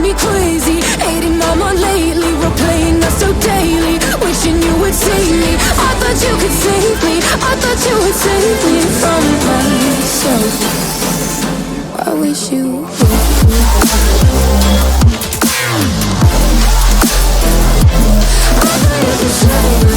me crazy. Hating on my lately, replaying us so daily. Wishing you would save me. I thought you could save me. I thought you would save me from myself. I wish you would. I thought you could save me.